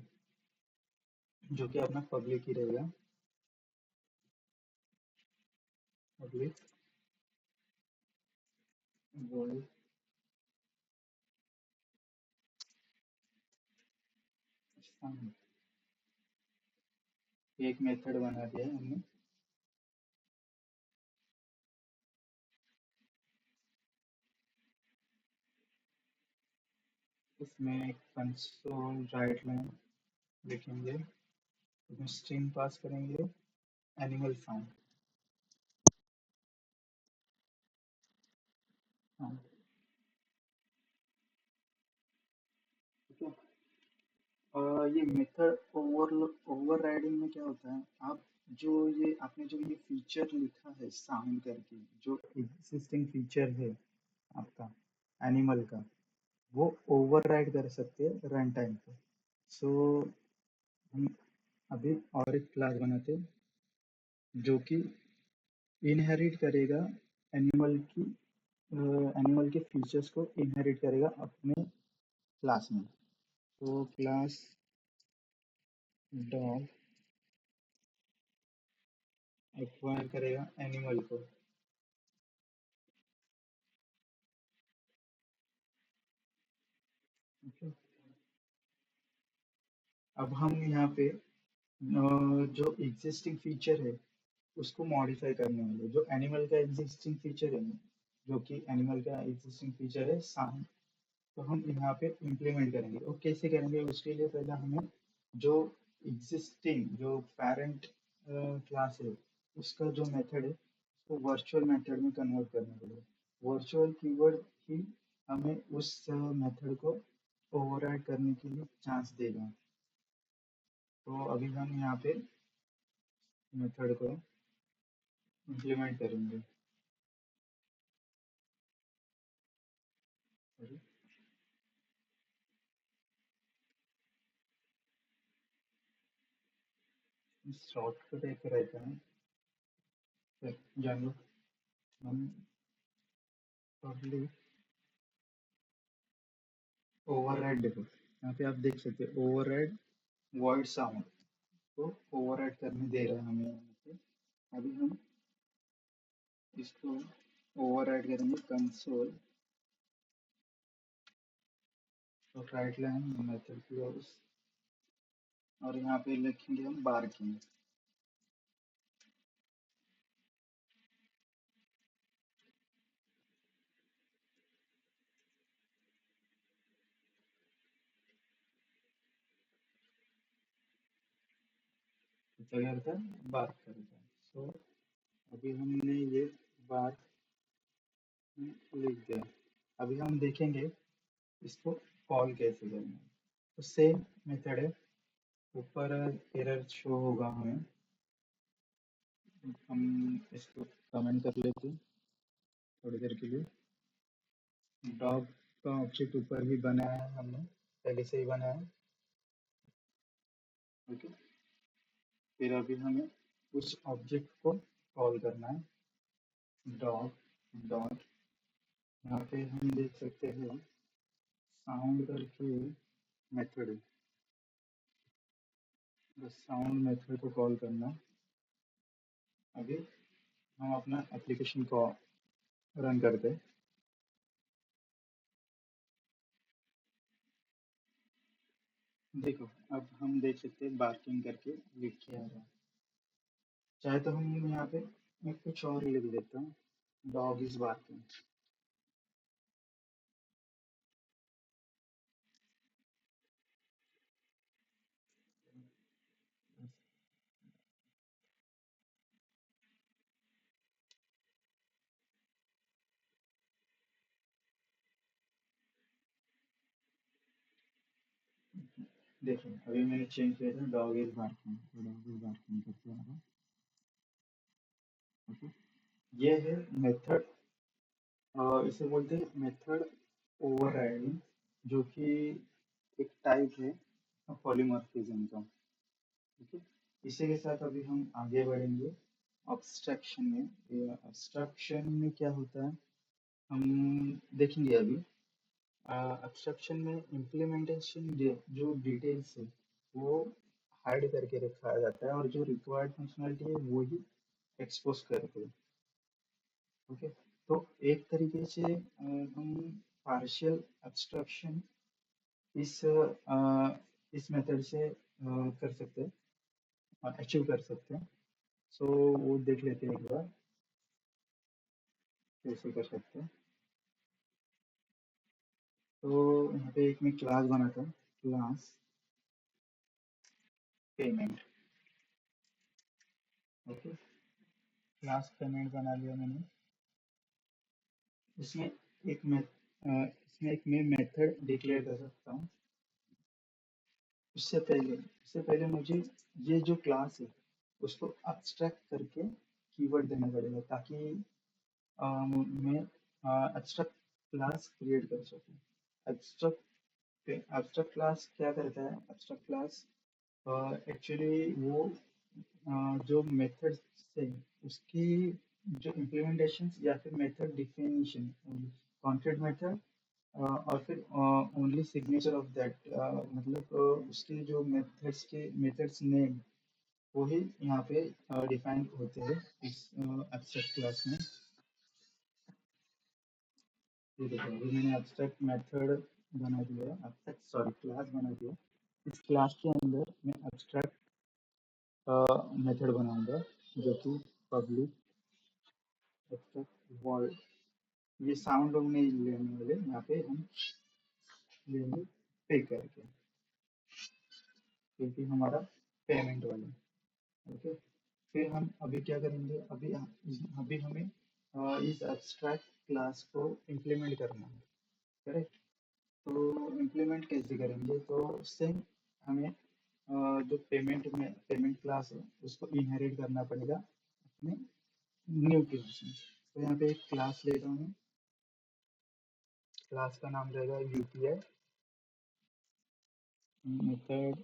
जो कि अपना पब्लिक ही रहेगा। पब्लिक वॉइस साउंड, एक मेथड बना दिया है हमने। इसमें कंसोल राइट लाइन लिखेंगे, इसमें स्ट्रिंग पास करेंगे एनिमल साउंड। हाँ, ठीक है। ये मेथड ओवरराइडिंग में क्या होता है, आप जो ये आपने जो ये फीचर लिखा है साउंड करके, जो एग्जिस्टिंग फीचर है आपका एनिमल का, वो ओवरराइड कर सकते हैं रन टाइम पे। सो हम अभी और एक क्लास बनाते हैं, जो कि इनहेरिट करेगा एनिमल की, एनिमल के फीचर्स को इनहेरिट करेगा अपने क्लास में। तो क्लास डॉग एक्वायर करेगा एनिमल को। ओके। अब हम यहाँ पे जो एग्जिस्टिंग फीचर है उसको मॉडिफाई करने वाले, जो एनिमल का एग्जिस्टिंग फीचर है, जो कि एनिमल का एग्जिस्टिंग फीचर है साउंड, तो हम यहाँ पे इम्प्लीमेंट करेंगे। और कैसे करेंगे, उसके लिए पहले हमें जो एग्जिस्टिंग जो पेरेंट क्लास है उसका जो मेथड है उसको वर्चुअल मेथड में कन्वर्ट करना पड़ेगा। वर्चुअल कीवर्ड ही हमें उस मेथड को ओवर ओवरराइड करने के लिए चांस देगा। तो अभी हम यहाँ पे मेथड को इम्प्लीमेंट करेंगे। शॉर्टकट एक रहता है, जान लो। हम पब्लिक ओवरराइड, देखो यहाँ पे आप देख सकते हैं ओवरराइड वॉइड साउंड, तो ओवरराइड करने दे रहा है हमें यहाँ पे। अभी हम इसको ओवरराइड करेंगे कंसोल तो राइट लाइन मेथड क्लोज, और यहाँ पे लिखेंगे हम बार्किंग। तो क्या करता है, बार्क करता है। सो अभी हमने ये बार्क लिख दिया। अभी हम देखेंगे इसको कॉल कैसे करना है। तो सेम मेथड है, ऊपर एरर शो होगा हमें। हम इसको कमेंट कर लेते हैं थोड़ी देर के लिए। डॉग का ऑब्जेक्ट ऊपर भी बनाया है हमने, पहले से ही बनाया है। ओके, फिर अभी हमें उस ऑब्जेक्ट को कॉल करना है, डॉग डॉट। यहाँ पे हम देख सकते हैं साउंड करके मेथड है, बस साउंड मेथड को कॉल करना। अभी हम अपना एप्लीकेशन को रन करते हैं। देखो अब हम देख सकते हैं बार्किंग करके लिख के आ रहा है। चाहे तो हम यहाँ पे मैं कुछ और लिख देता हूँ, डॉग इज बार्किंग। देखो अभी मैंने चेंज किया था, डॉग इज बार्किंग, तो डॉग इज बार्किंग करके आ रहा है। ओके, ये है मेथड, इसे बोलते हैं मेथड ओवरराइडिंग, जो कि एक टाइप है पॉलीमॉर्फिज्म का। ठीक है, इसी के साथ अभी हम आगे बढ़ेंगे अब्स्ट्रक्शन में। अब्स्ट्रक्शन में क्या होता है हम देखेंगे अभी। अब्स्ट्रक्शन में इम्प्लीमेंटेशन जो डिटेल्स है वो हाइड करके रखा जाता है, और जो रिक्वायर्ड फंक्शनलिटी है वो ही एक्सपोज करते हैं। ओके, तो एक तरीके से हम पार्शियल एब्स्ट्रैक्शन इस मेथड से कर सकते हैं, अचीव कर सकते हैं। सो वो देख लेते हैं एक बार कैसे कर सकते हैं। तो यहाँ पे एक मैं क्लास बनाता हूँ, class payment. Okay, class payment बना लिया मैंने। इसमें एक मैं मेथड डिक्लेयर कर सकता हूँ। उससे पहले मुझे ये जो क्लास है उसको abstract करके कीवर्ड देना पड़ेगा, ताकि मैं abstract क्लास क्रिएट कर सकूँ। abstract abstract क्लास क्या करता है, abstract क्लास एक्चुअली वो जो मेथड से उसकी जो इम्प्लीमेंटेशन या फिर मेथड डिफिनीशन, कॉन्क्रीट मेथड, और फिर ओनली सिग्नेचर ऑफ दैट, मतलब उसके जो मेथड्स नेम वही यहाँ पे डिफाइन होते हैं इस एब्स्ट्रैक्ट क्लास में। ये देखो अभी मैंने एब्स्ट्रैक्ट मेथड बना दिया, एब्स्ट्रैक्ट सॉरी क्लास बना दिया। इस क्लास के अंदर मैं एब्स्ट्रैक्ट मेथड बनाऊंगा, जो कि पब्लिक एब्स्ट्रैक्ट वर्ड। ये साउंड हम नहीं लेने वाले, यहाँ पे हम लेंगे पे करके, क्योंकि हमारा पेमेंट वाला। ओके, फिर हम अभी क्या करेंगे, अभी हमें इस एब्स्ट्रैक्ट क्लास को इम्प्लीमेंट करना है, करेक्ट। तो इम्प्लीमेंट कैसे करेंगे, तो उससे हमें जो पेमेंट क्लास है उसको इनहेरिट करना पड़ेगा अपने न्यू क्लास में। तो यहाँ पे एक क्लास लेता हूँ, क्लास का नाम रहेगा यूपीआई मेथड।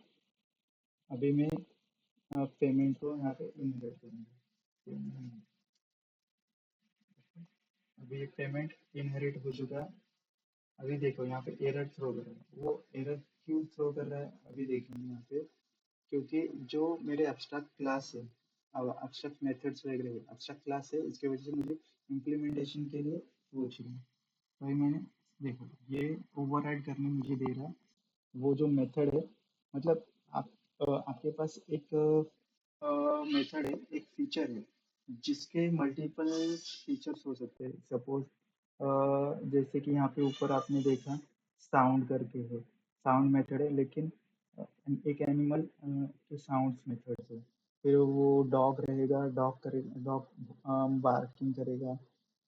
अभी मैं पेमेंट को यहाँ पे इनहेरिट करूँगा। अभी पेमेंट इनहेरिट हो चुका है। अभी देखो यहाँ पे एरर थ्रो कर रहा है, वो एरर क्यों थ्रो कर रहा है अभी देखेंगे यहाँ पे। क्योंकि जो मेरे एब्स्ट्रैक्ट क्लास है, अब एब्स्ट्रैक्ट मेथड्स वगैरह एब्स्ट्रैक्ट क्लास है, इसकी वजह से मुझे इम्प्लीमेंटेशन के लिए पूछ रही है। वही मैंने देखो ये ओवरराइड करने मुझे दे रहा है। वो जो मेथड है, मतलब आप आपके पास एक मेथड है, एक फीचर है जिसके मल्टीपल फीचर्स हो सकते हैं। सपोज जैसे कि यहाँ पे ऊपर आपने देखा साउंड करके है, साउंड मेथड है, लेकिन एक एनिमल के साउंड्स मेथड है। फिर वो डॉग रहेगा, डॉग करेगा, डॉग बार्किंग करेगा।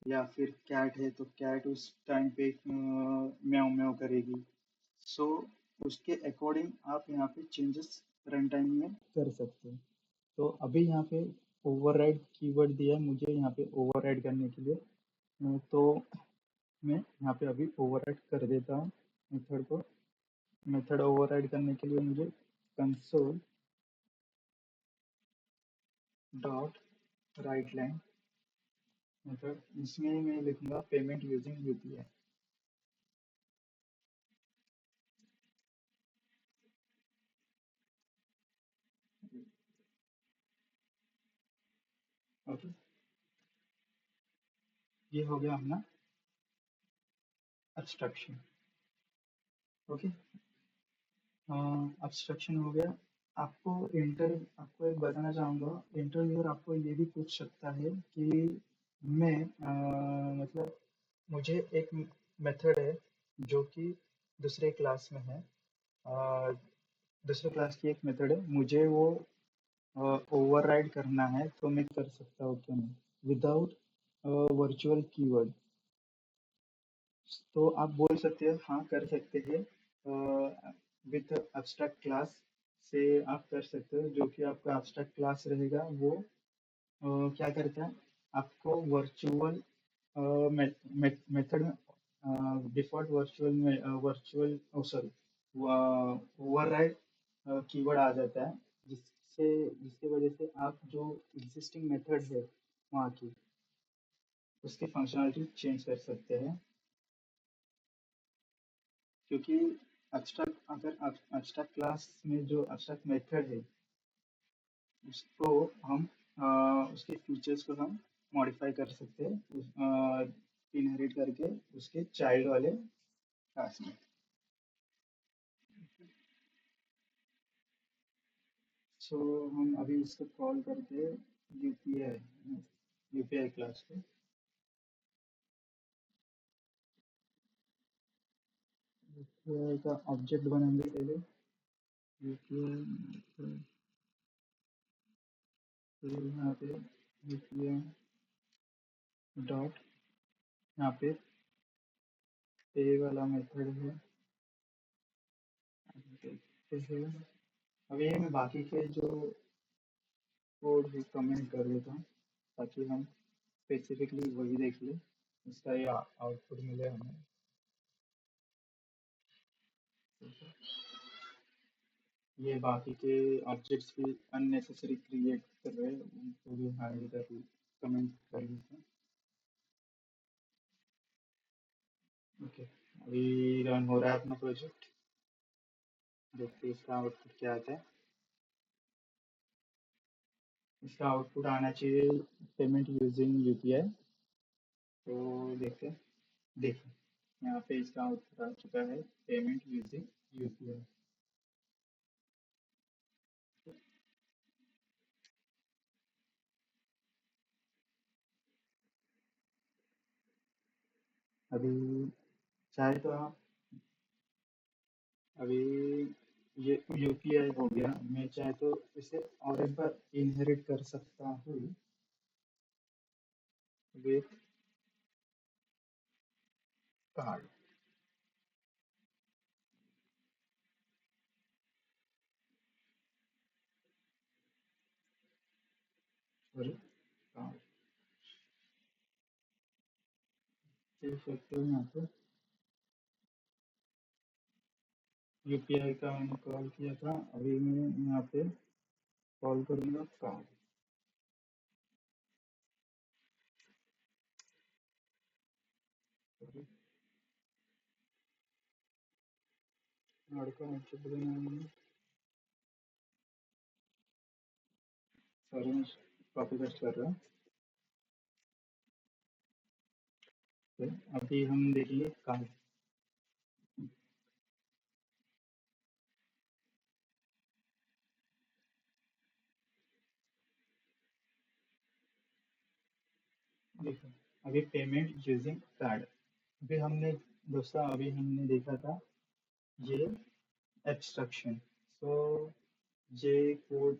या फिर कैट है तो कैट उस टाइम पे म्याऊ म्याऊ करेगी। सो उसके अकॉर्डिंग आप यहाँ पे चेंजेस रन टाइम में कर सकते हैं। तो अभी यहाँ पे ओवरराइड कीवर्ड दिया है मुझे यहाँ पे ओवरराइड करने के लिए। तो मैं यहाँ पे अभी ओवरराइड कर देता हूँ मेथड को। मेथड ओवरराइड करने के लिए मुझे console dot write line method, इसमें मैं लिखूंगा पेमेंट यूजिंग यूपीआई। ओके, ये हो गया अपना एब्स्ट्रक्शन। ओके, एब्स्ट्रक्शन हो गया। आपको एक बताना चाहूँगा, इंटरव्यूअर आपको ये भी पूछ सकता है कि मैं मतलब मुझे एक मेथड है जो कि दूसरे क्लास में है, अ, दूसरे क्लास की एक मेथड है, मुझे वो ओवरराइड करना है, तो मैं कर सकता हूँ क्या नहीं विदाउट वर्चुअल कीवर्ड। तो आप बोल सकते हैं हाँ कर सकते हैं, विथ एब्स्ट्रैक्ट क्लास से आप कर सकते हो। जो कि आपका एब्स्ट्रैक्ट क्लास रहेगा वो क्या करता है, आपको वर्चुअल मेथड में default virtual sorry override keyword आ जाता है, जिसकी वजह से आप जो एग्जिस्टिंग मेथड है वहाँ की उसकी फंक्शनलिटी चेंज कर सकते हैं। क्योंकि एब्स्ट्रैक्ट क्लास में जो एब्स्ट्रैक्ट मेथड है उसको हम उसके फीचर्स को हम मॉडिफाई कर सकते हैं इनहेरिट करके उसके चाइल्ड वाले क्लास में। सो हम अभी इसको कॉल करके यूपीआई यूपीआई क्लास को यूपीआई का ऑब्जेक्ट बनाएंगे पहले। यूपीआई फिर यहाँ पे यूपीआई डॉट यहाँ पे पे वाला मेथड है। देखते हैं। अभी मैं बाकी के जो कोड भी कमेंट कर देता हूँ ताकि हम स्पेसिफिकली वही देख लें, इसका ये आउटपुट मिले हमें। ये बाकी के ऑब्जेक्ट्स भी अननेसेसरी क्रिएट कर रहे हैं, उनको भी हाइड कर कमेंट कर देते हैं। ओके, अभी रन हो रहा है अपना प्रोजेक्ट। देखते हैं इसका आउटपुट क्या आता है। इसका आउटपुट आना चाहिए पेमेंट यूजिंग यूपीआई। तो देखते हैं, देखिए यहाँ पे इसका आउटपुट आ चुका है पेमेंट यूजिंग यूपीआई। अभी चाहे तो आप अभी ये यूपीआई हो गया, मैं चाहे तो इसे और एक बार इनहेरिट कर सकता हूँ विथ कार्ड। सॉरी कार्ड देख सकते हो यहाँ पे यूपीआई का मैंने कॉल किया था, अभी मैं यहाँ पे कॉल करूँगा कार्ड। सॉरी कार्ड का मतलब देना है मैंने, सॉरी मैं कॉपी पेस्ट कर रहा हूँ। तो अभी हम देखेंगे कार्ड। देखो अभी पेमेंट यूजिंग कार्ड, अभी हमने दोस्तों अभी हमने देखा था ये एब्स्ट्रक्शन। सो ये कोड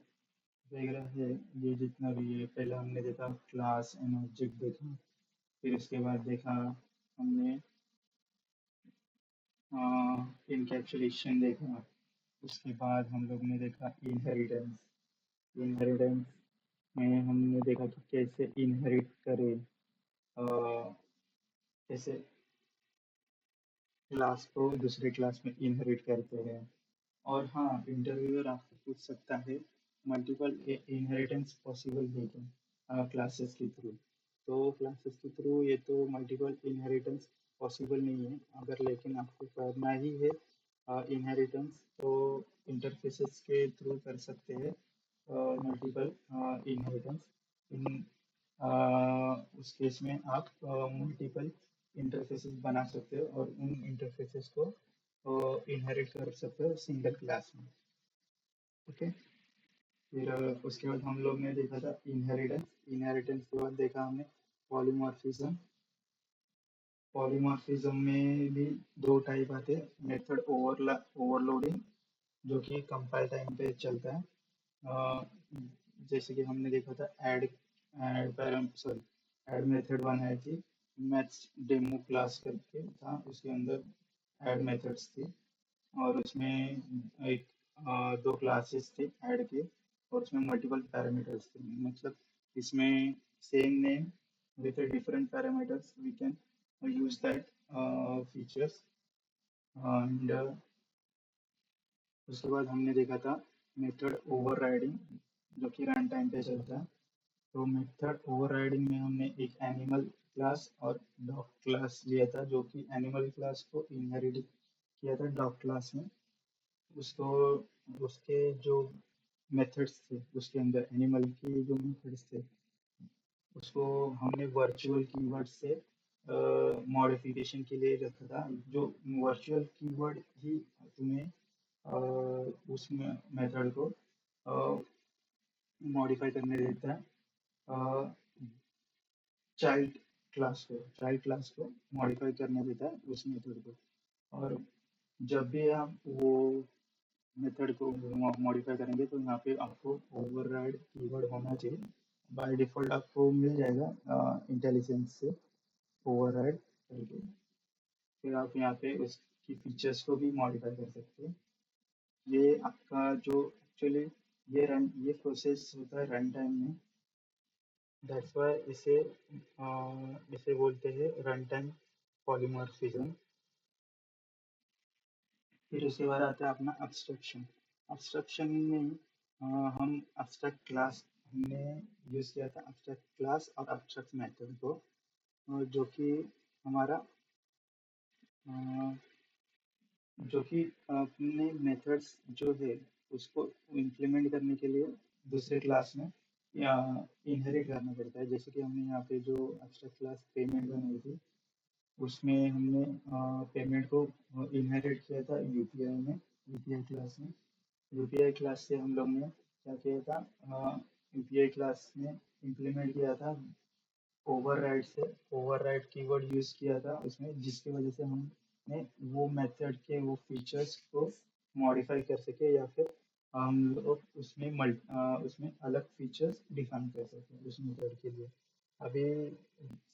वगैरह है, ये जितना भी है पहले हमने देखा क्लास एंड ऑब्जेक्ट देखा, फिर उसके बाद देखा हमने इनकैप्सुलेशन देखा, उसके बाद हम लोग ने देखा इनहेरिटेंस। इनहेरिटेंस में हमने देखा कि कैसे इनहेरिट करें, कैसे क्लास को दूसरे क्लास में इनहेरिट करते हैं। और हाँ, इंटरव्यूअर आपको पूछ सकता है मल्टीपल इनहेरिटेंस पॉसिबल है क्या क्लासेस के थ्रू। तो क्लासेस के थ्रू ये तो मल्टीपल इनहेरिटेंस पॉसिबल नहीं है, अगर लेकिन आपको करना ही है इनहेरिटेंस तो इंटरफेसेस के थ्रू कर सकते हैं मल्टीपल इनहेरिटेंस। इन उस केस में आप मल्टीपल इंटरफेसेस बना सकते हो और उन इंटरफेसेस को इनहेरिट कर सकते हो सिंगल क्लास में। ओके, फिर उसके बाद हम लोग ने देखा था इनहेरिटेंस। इनहेरिटेंस के बाद देखा हमने पॉलीमॉर्फिज्म। पॉलीमॉर्फिज्म में भी दो टाइप आते हैं, मेथड ओवरलोडिंग जो कि कंपाइल टाइम पे चलता है। अ, जैसे कि हमने देखा था add add params sorry add method बनाई थी, मैथ्स डेमो क्लास करके था, उसके अंदर ऐड मेथड्स थी और उसमें एक दो क्लासेस थे ऐड के और उसमें मल्टीपल पैरामीटर्स थे। मतलब इसमें same name with different parameters we can use that features. And उसके बाद हमने देखा था मेथड ओवरराइडिंग जो कि रन टाइम पे चलता है। तो मेथड ओवरराइडिंग में हमने एक एनिमल क्लास और डॉग क्लास लिया था, जो कि एनिमल क्लास को इनहेरिट किया था डॉग क्लास में। उसको उसके जो मेथड्स थे उसके अंदर एनिमल के जो मेथड्स थे उसको हमने वर्चुअल कीवर्ड से मॉडिफिकेशन के लिए रखा था। जो वर्चुअल कीवर्ड ही तुम्हें उस मेथड को मॉडिफाई करने देता है, चाइल्ड क्लास को मॉडिफाई करने देता है उस मेथड को। और जब भी आप वो मेथड को मॉडिफाई करेंगे तो यहाँ पे आपको ओवरराइड कीवर्ड होना चाहिए। बाय डिफॉल्ट आपको मिल जाएगा इंटेलिजेंस से ओवरराइड करके, फिर आप यहाँ पे उसकी फीचर्स को भी मॉडिफाई कर सकते हैं। ये आपका जो एक्चुअली ये प्रोसेस होता है रन टाइम में, दैट्स व्हाई इसे बोलते हैं रन टाइम पॉलीमॉर्फिज्म। फिर उसके बाद आता है अपना अब्स्ट्रक्शन। अब्स्ट्रक्शन में हम अब्स्ट्रैक्ट क्लास हमने यूज किया था, अब्स्ट्रैक्ट क्लास और अब्स्ट्रैक्ट मेथड को, जो कि हमारा जो कि अपने मेथड्स जो है उसको इम्प्लीमेंट करने के लिए दूसरे क्लास में या इनहेरिट करना पड़ता है। जैसे कि हमने यहाँ पे जो एब्स्ट्रैक्ट क्लास पेमेंट बनाई थी उसमें हमने पेमेंट को इनहेरिट किया था यूपीआई क्लास में। यूपीआई क्लास से हम लोग ने क्या किया था, यूपीआई क्लास में इम्प्लीमेंट किया था ओवरराइड से ओवरराइड कीवर्ड यूज किया था उसमें, जिसकी वजह से हमने वो मेथड के वो फीचर्स को मॉडिफाई कर सके या फिर हम लोग उसमें अलग फीचर्स डिफाइन कर सके उस मेथड के लिए। अभी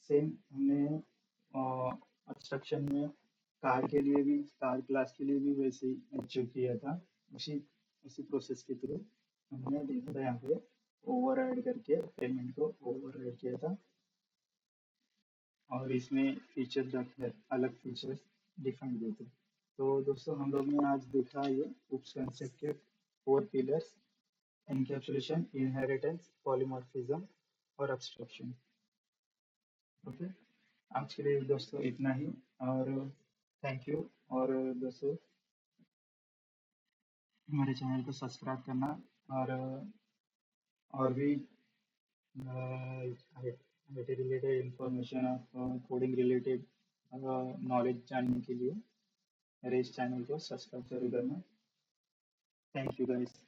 सेम हमने इंस्ट्रक्शन में कार क्लास के लिए भी वैसे ही अचीव किया था, उसी उसी प्रोसेस के थ्रू हमने देखा था यहाँ पे। ओवरराइड करके पेमेंट को ओवरराइड किया था, और इसमें फीचर्स रखे, अलग फीचर्स डिफाइन किए थे। तो दोस्तों हम लोग ने आज देखा ये UPS कंसेप्ट के 4 पिलर्स: एनकैप्सुलेशन, इनहेरिटेंस, पॉलीमॉर्फिज्म और एब्स्ट्रैक्शन। ओके, आज के लिए दोस्तों इतना ही, और थैंक यू। और दोस्तों हमारे चैनल को सब्सक्राइब करना, और भी IT related information, coding related knowledge जानने के लिए मेरे इस चैनल को सब्सक्राइब जरूर करना। Thank you guys.